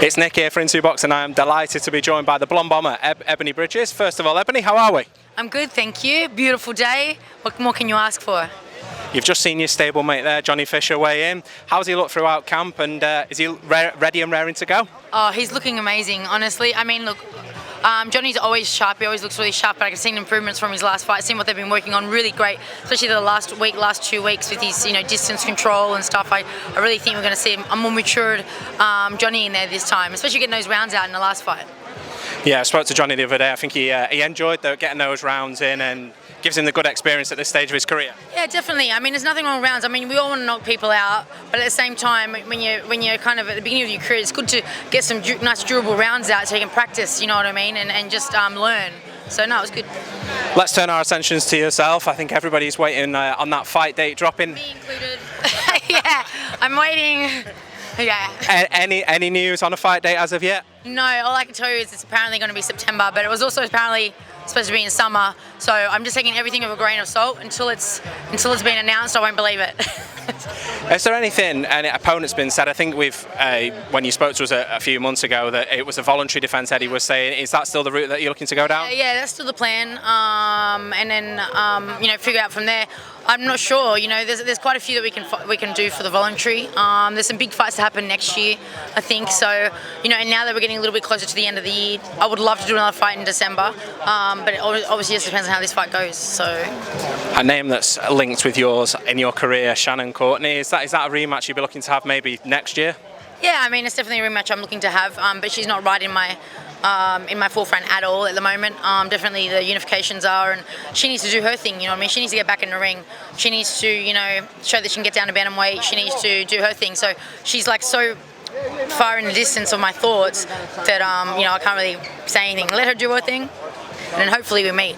It's Nick here for Into Box, and I am delighted to be joined by the blonde bomber, Ebanie Bridges. First of all, Ebanie, how are we? I'm good, thank you. Beautiful day. What more can you ask for? You've just seen your stablemate there, Johnny Fisher, weigh in. How's he look throughout camp, and is he ready and raring to go? Oh, he's looking amazing, honestly. I mean, look, Johnny's always sharp. He always looks really sharp, but I can see improvements from his last fight. Seen what they've been working on, really great, especially the last 2 weeks with his, distance control and stuff. I really think we're going to see a more matured Johnny in there this time, especially getting those rounds out in the last fight. Yeah, I spoke to Johnny the other day. I think he enjoyed getting those rounds in and gives him the good experience at this stage of his career. Yeah, definitely. I mean, there's nothing wrong with rounds. I mean, we all want to knock people out, but at the same time, when you're kind of at the beginning of your career, it's good to get some nice durable rounds out so you can practice, you know what I mean, and just learn. So no, it was good. Let's turn our attentions to yourself. I think everybody's waiting on that fight date dropping. Me included. Yeah, I'm waiting. Yeah. Any news on a fight date as of yet? No, all I can tell you is it's apparently going to be September, but it was also apparently supposed to be in summer. So I'm just taking everything with a grain of salt until it's been announced. I won't believe it. Is there anything any opponent's been said? I think when you spoke to us a few months ago that it was a voluntary defense. Eddie was saying, is that still the route that you're looking to go down? Yeah, that's still the plan. And then figure out from there. I'm not sure. There's quite a few that we can do for the voluntary. There's some big fights to happen next year, I think. So and now that we're getting a little bit closer to the end of the year, I would love to do another fight in December. But it obviously just depends on how this fight goes. So a name that's linked with yours in your career, Shannon Cagey. Is that a rematch you'd be looking to have maybe next year? Yeah, I mean it's definitely a rematch I'm looking to have. But she's not right in my forefront at all at the moment. Definitely the unifications are, and she needs to do her thing, She needs to get back in the ring. She needs to, show that she can get down to bantamweight. She needs to do her thing. So she's like so far in the distance of my thoughts that, I can't really say anything. Let her do her thing, and then hopefully we meet.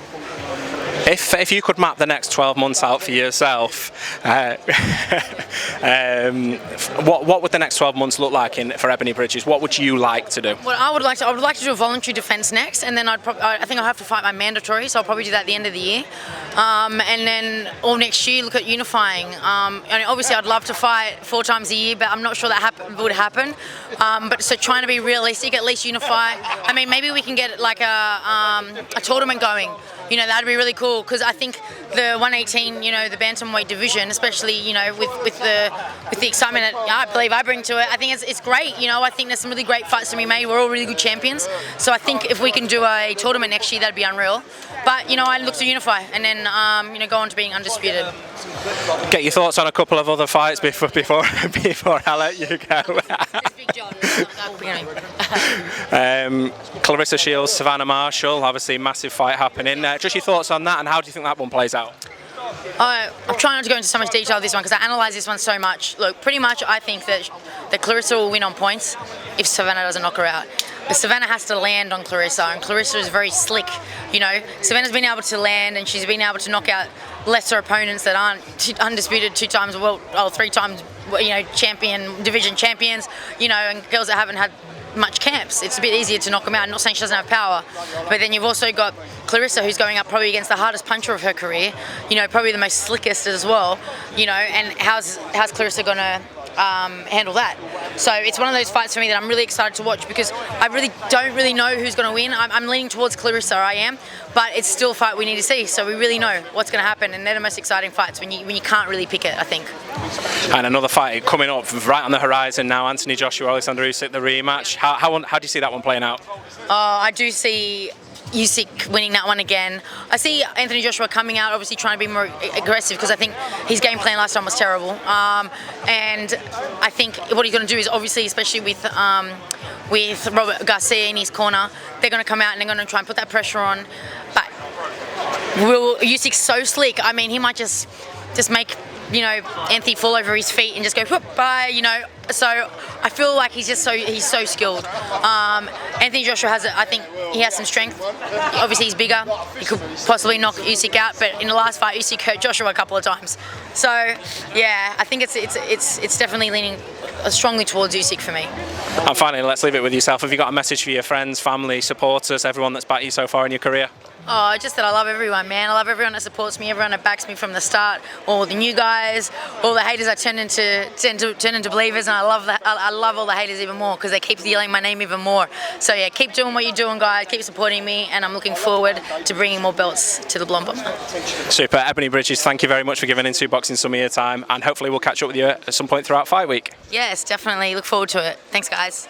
If you could map the next 12 months out for yourself, what would the next 12 months look like for Ebanie Bridges? What would you like to do? Well, I would like to do a voluntary defense next, and then I think I'll have to fight my mandatory, so I'll probably do that at the end of the year. And then all next year look at unifying. And obviously I'd love to fight 4 times a year, but I'm not sure that would happen. But so trying to be realistic, at least unify. I mean, maybe we can get like a tournament going. That'd be really cool, because I think the 118, the bantamweight division, especially, with the excitement that I believe I bring to it, I think it's great. I think there's some really great fights to be made. We're all really good champions, so I think if we can do a tournament next year, that'd be unreal. But I look to unify and then go on to being undisputed. Get your thoughts on a couple of other fights before I let you go. Big John. Claressa Shields, Savannah Marshall, obviously massive fight happening. Just your thoughts on that, and how do you think that one plays out? I'm trying not to go into so much detail of this one because I analyse this one so much. Look, pretty much I think that Claressa will win on points if Savannah doesn't knock her out. But Savannah has to land on Claressa, and Claressa is very slick. Savannah's been able to land, and she's been able to knock out lesser opponents that aren't undisputed 2 times, 3 times, division champions, and girls that haven't had much camps. It's a bit easier to knock them out. I'm not saying she doesn't have power, but then you've also got Claressa, who's going up probably against the hardest puncher of her career, probably the most slickest as well, and how's Claressa gonna handle that? So it's one of those fights for me that I'm really excited to watch, because I don't really know who's going to win. I'm leaning towards Claressa, I am, but it's still a fight we need to see, so we really know what's going to happen, and they're the most exciting fights when you can't really pick it, I think. And another fight coming up right on the horizon now, Anthony Joshua, Oleksandr Usyk, the rematch. How do you see that one playing out? I do see Usyk winning that one again. I see Anthony Joshua coming out, obviously trying to be more aggressive, because I think his game plan last time was terrible. And I think what he's going to do is, obviously, especially with Robert Garcia in his corner, they're going to come out and they're going to try and put that pressure on. But Usyk's so slick. I mean, he might just make Anthony fall over his feet and just go whoop, bye. So I feel like he's so skilled. Anthony Joshua I think he has some strength. Obviously he's bigger. He could possibly knock Usyk out, but in the last fight Usyk hurt Joshua a couple of times. So yeah, I think it's definitely leaning strongly towards Usyk for me. And finally, let's leave it with yourself. Have you got a message for your friends, family, supporters, everyone that's backed you so far in your career? Oh, just that I love everyone, man. I love everyone that supports me, everyone that backs me from the start. All the new guys, all the haters I turn into believers, and I love that. I love all the haters even more because they keep yelling my name even more. So yeah, keep doing what you're doing, guys. Keep supporting me, and I'm looking forward to bringing more belts to the Blonde Bomber. Super. Ebanie Bridges, thank you very much for giving Into Boxing some of your time, and hopefully we'll catch up with you at some point throughout Fight Week. Yes, definitely. Look forward to it. Thanks, guys.